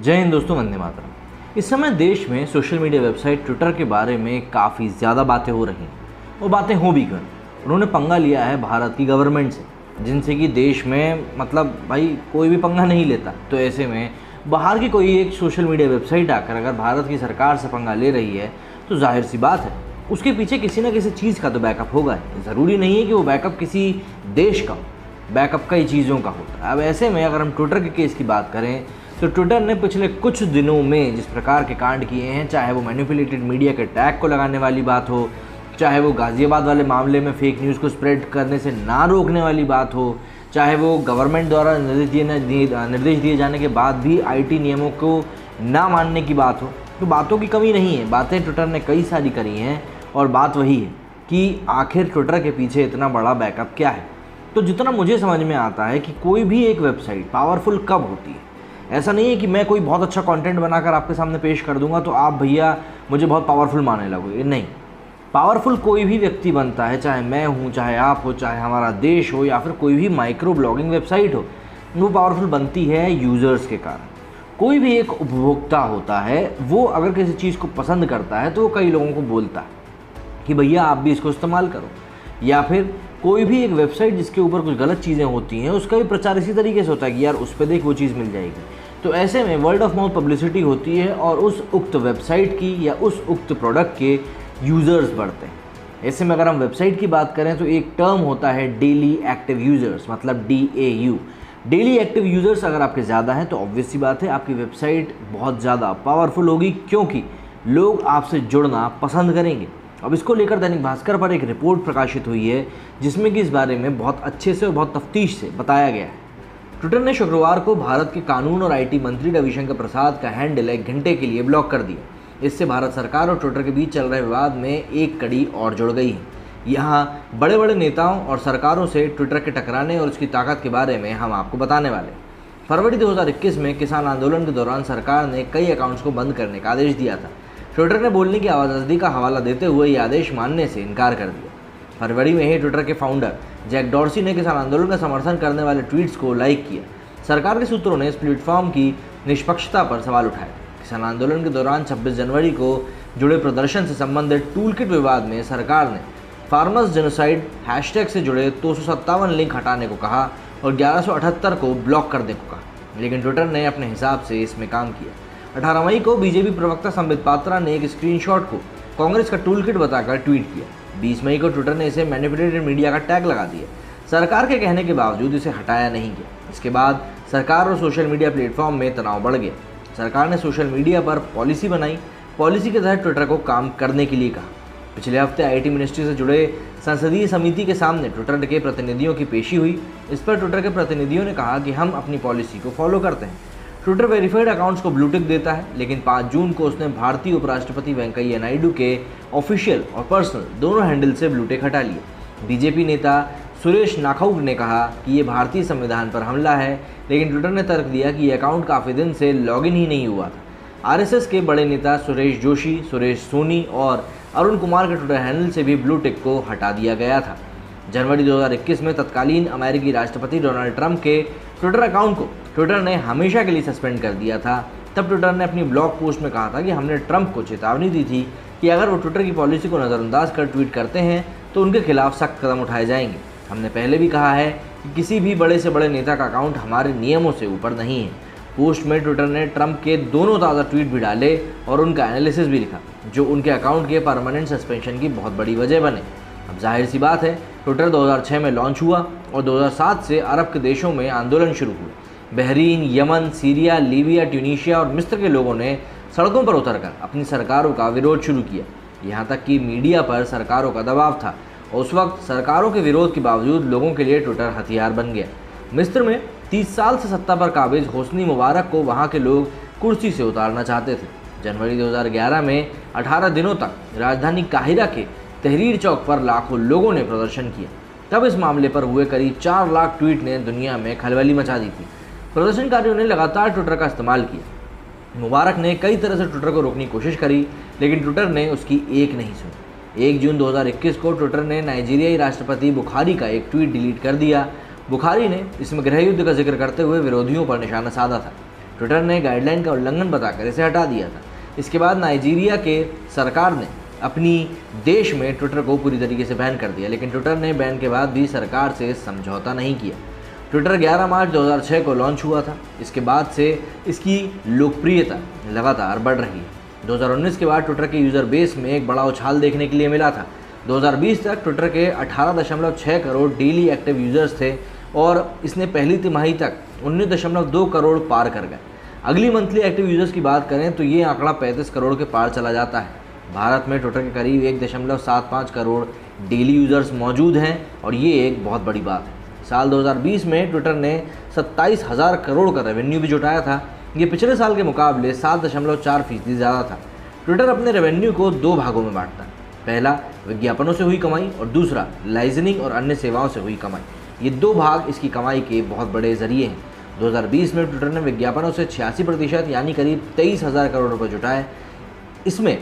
जय हिंद दोस्तों, वंदे मातरम। इस समय देश में सोशल मीडिया वेबसाइट ट्विटर के बारे में काफ़ी ज़्यादा बातें हो रही हैं। वो बातें हो भी क्यों? उन्होंने पंगा लिया है भारत की गवर्नमेंट से, जिनसे कि देश में भाई कोई भी पंगा नहीं लेता। तो ऐसे में बाहर की कोई एक सोशल मीडिया वेबसाइट आकर अगर भारत की सरकार से पंगा ले रही है तो जाहिर सी बात है उसके पीछे किसी न किसी चीज़ का तो बैकअप होगा। ज़रूरी नहीं है कि वो बैकअप किसी देश का, बैकअप कई चीज़ों का होता है। अब ऐसे में अगर हम ट्विटर के केस की बात करें तो ट्विटर ने पिछले कुछ दिनों में जिस प्रकार के कांड किए हैं, चाहे वो मैनिपुलेटेड मीडिया के टैग को लगाने वाली बात हो, चाहे वो गाज़ियाबाद वाले मामले में फेक न्यूज़ को स्प्रेड करने से ना रोकने वाली बात हो, चाहे वो गवर्नमेंट द्वारा निर्देश दिए जाने के बाद भी आईटी नियमों को ना मानने की बात हो, तो बातों की कमी नहीं है। बातें ट्विटर ने कई सारी करी हैं और बात वही है कि आखिर ट्विटर के पीछे इतना बड़ा बैकअप क्या है। तो जितना मुझे समझ में आता है कि कोई भी एक वेबसाइट पावरफुल कब होती है, ऐसा नहीं है कि मैं कोई बहुत अच्छा कंटेंट बनाकर आपके सामने पेश कर दूंगा तो आप भैया मुझे बहुत पावरफुल मानने लगोगे। नहीं, पावरफुल कोई भी व्यक्ति बनता है, चाहे मैं हूँ, चाहे आप हो, चाहे हमारा देश हो, या फिर कोई भी माइक्रो ब्लॉगिंग वेबसाइट हो, वो पावरफुल बनती है यूज़र्स के कारण। कोई भी एक उपभोक्ता होता है, वो अगर किसी चीज़ को पसंद करता है तो वो कई लोगों को बोलता है कि भैया आप भी इसको इस्तेमाल करो। या फिर कोई भी एक वेबसाइट जिसके ऊपर कुछ गलत चीज़ें होती हैं, उसका भी प्रचार इसी तरीके से होता है कि यार उस पर देख वो चीज़ मिल जाएगी। तो ऐसे में वर्ड ऑफ माउथ पब्लिसिटी होती है और उस उक्त वेबसाइट की या उस उक्त प्रोडक्ट के यूज़र्स बढ़ते हैं। ऐसे में अगर हम वेबसाइट की बात करें तो एक टर्म होता है डेली एक्टिव यूज़र्स, मतलब DAU। डेली एक्टिव यूज़र्स अगर आपके ज़्यादा हैं तो ऑब्वियस सी बात है आपकी वेबसाइट बहुत ज़्यादा पावरफुल होगी, क्योंकि लोग आपसे जुड़ना पसंद करेंगे। अब इसको लेकर दैनिक भास्कर पर एक रिपोर्ट प्रकाशित हुई है जिसमें कि इस बारे में बहुत अच्छे से और बहुत तफ्तीश से बताया गया है। ट्विटर ने शुक्रवार को भारत के कानून और आईटी मंत्री रविशंकर प्रसाद का हैंडल 1 घंटे के लिए ब्लॉक कर दिया। इससे भारत सरकार और ट्विटर के बीच चल रहे विवाद में एक कड़ी और जुड़ गई है। यहाँ बड़े बड़े नेताओं और सरकारों से ट्विटर के टकराने और उसकी ताकत के बारे में हम आपको बताने वाले। फरवरी 2021 में किसान आंदोलन के दौरान सरकार ने कई अकाउंट्स को बंद करने का आदेश दिया था। ट्विटर ने बोलने की आज़ादी का हवाला देते हुए ये आदेश मानने से इनकार कर दिया। फरवरी में ही ट्विटर के फाउंडर जैक डॉर्सी ने किसान आंदोलन का समर्थन करने वाले ट्वीट्स को लाइक किया। सरकार के सूत्रों ने इस प्लेटफॉर्म की निष्पक्षता पर सवाल उठाए। किसान आंदोलन के दौरान 26 जनवरी को जुड़े प्रदर्शन से संबंधित टूलकिट विवाद में सरकार ने फार्मर्स जेनोसाइड हैशटैग से जुड़े 257 लिंक हटाने को कहा और 1178 को ब्लॉक करने को कहा, लेकिन ट्विटर ने अपने हिसाब से इसमें काम किया। 18 मई को बीजेपी प्रवक्ता संबित पात्रा ने एक स्क्रीनशॉट को कांग्रेस का टूलकिट बताकर ट्वीट किया। 20 मई को ट्विटर ने इसे मैनिपुलेटेड मीडिया का टैग लगा दिया। सरकार के कहने के बावजूद इसे हटाया नहीं गया। इसके बाद सरकार और सोशल मीडिया प्लेटफॉर्म में तनाव बढ़ गया। सरकार ने सोशल मीडिया पर पॉलिसी बनाई। पॉलिसी के तहत ट्विटर को काम करने के लिए कहा। पिछले हफ्ते आईटी मिनिस्ट्री से जुड़े संसदीय समिति के सामने ट्विटर के प्रतिनिधियों की पेशी हुई। इस पर ट्विटर के प्रतिनिधियों ने कहा कि हम अपनी पॉलिसी को फॉलो करते हैं। ट्विटर वेरीफाइड अकाउंट्स को ब्लू टिक देता है, लेकिन 5 जून को उसने भारतीय उपराष्ट्रपति वेंकैया नायडू के ऑफिशियल और पर्सनल दोनों हैंडल से ब्लू टिक हटा लिए। बीजेपी नेता सुरेश नाखौग ने कहा कि ये भारतीय संविधान पर हमला है, लेकिन ट्विटर ने तर्क दिया कि ये अकाउंट काफ़ी दिन से लॉगिन ही नहीं हुआ था। आरएसएस के बड़े नेता सुरेश जोशी, सुरेश सोनी और अरुण कुमार के ट्विटर हैंडल से भी ब्लू टिक को हटा दिया गया था। जनवरी 2021 में तत्कालीन अमेरिकी राष्ट्रपति डोनाल्ड ट्रंप के ट्विटर अकाउंट को ट्विटर ने हमेशा के लिए सस्पेंड कर दिया था। तब ट्विटर ने अपनी ब्लॉग पोस्ट में कहा था कि हमने ट्रंप को चेतावनी दी थी कि अगर वो ट्विटर की पॉलिसी को नज़रअंदाज कर ट्वीट करते हैं तो उनके खिलाफ सख्त कदम उठाए जाएंगे। हमने पहले भी कहा है कि किसी भी बड़े से बड़े नेता का अकाउंट हमारे नियमों से ऊपर नहीं है। पोस्ट में ट्विटर ने ट्रंप के दोनों ताज़ा ट्वीट भी डाले और उनका एनालिसिस भी लिखा, जो उनके अकाउंट के परमानेंट सस्पेंशन की बहुत बड़ी वजह बने। अब जाहिर सी बात है, ट्विटर 2006 में लॉन्च हुआ और 2007 से अरब के देशों में आंदोलन शुरू हुए। Bahrain, Yemen, Syria, Libya, Tunisia और मिस्र के लोगों ने सड़कों पर उतरकर अपनी सरकारों का विरोध शुरू किया। यहाँ तक कि मीडिया पर सरकारों का दबाव था और उस वक्त सरकारों के विरोध के बावजूद लोगों के लिए ट्विटर हथियार बन गया। मिस्र में 30 साल से सत्ता पर काबिज होस्नी मुबारक को वहाँ के लोग कुर्सी से उतारना चाहते थे। जनवरी 2011 में 18 दिनों तक राजधानी काहिरा के तहरीर चौक पर लाखों लोगों ने प्रदर्शन किया। तब इस मामले पर हुए करीब 4 लाख ट्वीट ने दुनिया में खलबली मचा दी थी। प्रदर्शनकारियों ने लगातार ट्विटर का इस्तेमाल किया। मुबारक ने कई तरह से ट्विटर को रोकने की कोशिश करी, लेकिन ट्विटर ने उसकी एक नहीं सुनी। 1 जून 2021 को ट्विटर ने नाइजीरियाई राष्ट्रपति बुखारी का एक ट्वीट डिलीट कर दिया। बुखारी ने इसमें गृह युद्ध का जिक्र करते हुए विरोधियों पर निशाना साधा था। ट्विटर ने गाइडलाइन का उल्लंघन बताकर इसे हटा दिया था। इसके बाद नाइजीरिया के सरकार ने अपनी देश में ट्विटर को पूरी तरीके से बैन कर दिया, लेकिन ट्विटर ने बैन के बाद भी सरकार से समझौता नहीं किया। ट्विटर 11 मार्च 2006 को लॉन्च हुआ था। इसके बाद से इसकी लोकप्रियता लगातार बढ़ रही है। 2019 के बाद ट्विटर के यूज़र बेस में एक बड़ा उछाल देखने के लिए मिला था। 2020 तक ट्विटर के 18.6 करोड़ डेली एक्टिव यूज़र्स थे और इसने पहली तिमाही तक 19.2 करोड़ पार कर गए। अगली मंथली एक्टिव यूज़र्स की बात करें तो ये आंकड़ा 35 करोड़ के पार चला जाता है। भारत में ट्विटर के करीब 1.75 करोड़ डेली यूज़र्स मौजूद हैं और ये एक बहुत बड़ी बात है। साल 2020 में ट्विटर ने 27,000 करोड़ का रेवेन्यू भी जुटाया था। ये पिछले साल के मुकाबले 7.4% ज़्यादा था। ट्विटर अपने रेवेन्यू को 2 भागों में बांटता है। पहला विज्ञापनों से हुई कमाई और दूसरा लाइसेंसिंग और अन्य सेवाओं से हुई कमाई। ये 2 भाग इसकी कमाई के बहुत बड़े जरिए हैं। 2020 में ट्विटर ने विज्ञापनों से 86% यानी करीब 23,000 करोड़ रुपये जुटाए। इसमें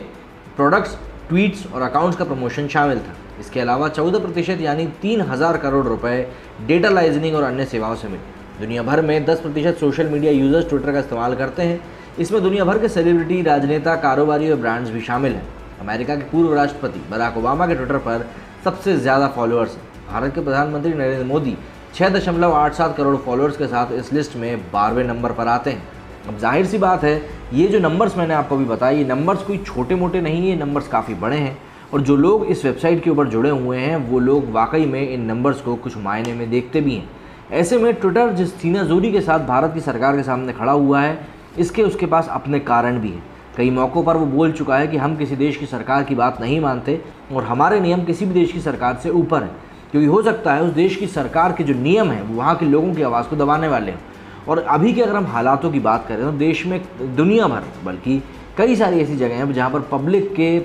प्रोडक्ट्स, ट्वीट्स और अकाउंट्स का प्रमोशन शामिल था। इसके अलावा 14% यानी 3,000 करोड़ रुपए डेटा लाइसेंसिंग और अन्य सेवाओं से मिले। दुनिया भर में 10% सोशल मीडिया यूजर्स ट्विटर का इस्तेमाल करते हैं। इसमें दुनिया भर के सेलिब्रिटी, राजनेता, कारोबारी और ब्रांड्स भी शामिल हैं। अमेरिका के पूर्व राष्ट्रपति बराक ओबामा के ट्विटर पर सबसे ज़्यादा फॉलोअर्स हैं। भारत के प्रधानमंत्री नरेंद्र मोदी 6.87 करोड़ फॉलोअर्स के साथ इस लिस्ट में 12वें नंबर पर आते हैं। अब जाहिर सी बात है, ये जो नंबर्स मैंने आपको अभी बताए, ये नंबर्स कोई छोटे मोटे नहीं, ये नंबर्स काफ़ी बड़े हैं और जो लोग इस वेबसाइट के ऊपर जुड़े हुए हैं वो लोग वाकई में इन नंबर्स को कुछ मायने में देखते भी हैं। ऐसे में ट्विटर जिस सीनाजोरी के साथ भारत की सरकार के सामने खड़ा हुआ है, उसके पास अपने कारण भी हैं। कई मौक़ों पर वो बोल चुका है कि हम किसी देश की सरकार की बात नहीं मानते और हमारे नियम किसी भी देश की सरकार से ऊपर हैं, क्योंकि हो सकता है उस देश की सरकार के जो नियम हैं वो वहाँ के लोगों की आवाज़ को दबाने वाले हैं। और अभी के अगर हम हालातों की बात करें तो देश में, दुनिया भर बल्कि कई सारी ऐसी जगह हैं जहाँ पर पब्लिक के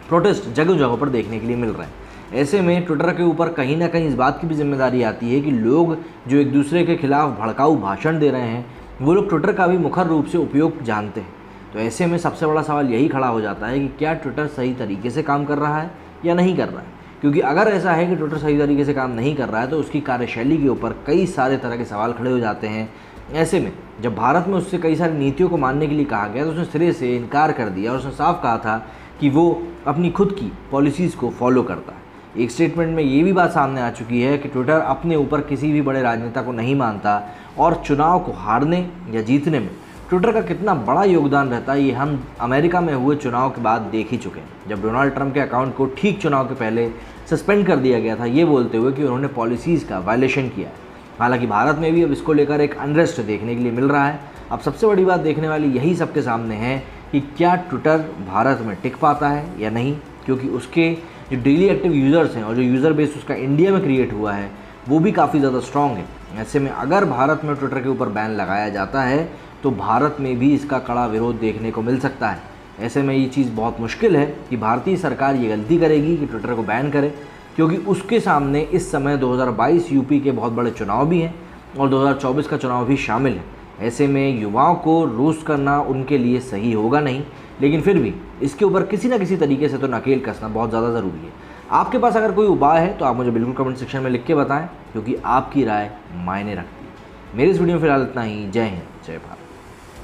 प्रोटेस्ट जगह जगहों पर देखने के लिए मिल रहे हैं। ऐसे में ट्विटर के ऊपर कहीं ना कहीं इस बात की भी जिम्मेदारी आती है कि लोग जो एक दूसरे के खिलाफ भड़काऊ भाषण दे रहे हैं वो लोग ट्विटर का भी मुखर रूप से उपयोग जानते हैं। तो ऐसे में सबसे बड़ा सवाल यही खड़ा हो जाता है कि क्या ट्विटर सही तरीके से काम कर रहा है या नहीं कर रहा है। क्योंकि अगर ऐसा है कि ट्विटर सही तरीके से काम नहीं कर रहा है तो उसकी कार्यशैली के ऊपर कई सारे तरह के सवाल खड़े हो जाते हैं। ऐसे में जब भारत में उससे कई सारी नीतियों को मानने के लिए कहा गया तो उसने सिरे से इनकार कर दिया और उसने साफ कहा था कि वो अपनी खुद की पॉलिसीज़ को फॉलो करता है। एक स्टेटमेंट में ये भी बात सामने आ चुकी है कि ट्विटर अपने ऊपर किसी भी बड़े राजनेता को नहीं मानता और चुनाव को हारने या जीतने में ट्विटर का कितना बड़ा योगदान रहता है ये हम अमेरिका में हुए चुनाव के बाद देख ही चुके हैं। जब डोनाल्ड ट्रंप के अकाउंट को ठीक चुनाव के पहले सस्पेंड कर दिया गया था, ये बोलते हुए कि उन्होंने पॉलिसीज़ का वायलेशन किया है। हालांकि भारत में भी अब इसको लेकर एक अनरेस्ट देखने के लिए मिल रहा है। अब सबसे बड़ी बात देखने वाली यही सबके सामने है कि क्या ट्विटर भारत में टिक पाता है या नहीं, क्योंकि उसके जो डेली एक्टिव यूज़र्स हैं और जो यूज़र बेस उसका इंडिया में क्रिएट हुआ है वो भी काफ़ी ज़्यादा स्ट्रॉन्ग है। ऐसे में अगर भारत में ट्विटर के ऊपर बैन लगाया जाता है तो भारत में भी इसका कड़ा विरोध देखने को मिल सकता है। ऐसे में ये चीज़ बहुत मुश्किल है कि भारतीय सरकार ये गलती करेगी कि ट्विटर को बैन करे, क्योंकि उसके सामने इस समय 2022 यूपी के बहुत बड़े चुनाव भी हैं और 2024 का चुनाव भी शामिल है। ऐसे में युवाओं को रोस्ट करना उनके लिए सही होगा नहीं, लेकिन फिर भी इसके ऊपर किसी न किसी तरीके से तो नकेल कसना बहुत ज़्यादा ज़रूरी है। आपके पास अगर कोई उपाय है तो आप मुझे बिल्कुल कमेंट सेक्शन में लिख के बताएं, क्योंकि आपकी राय मायने रखती है। मेरी इस वीडियो में फिलहाल इतना ही। जय हिंद, जय भारत।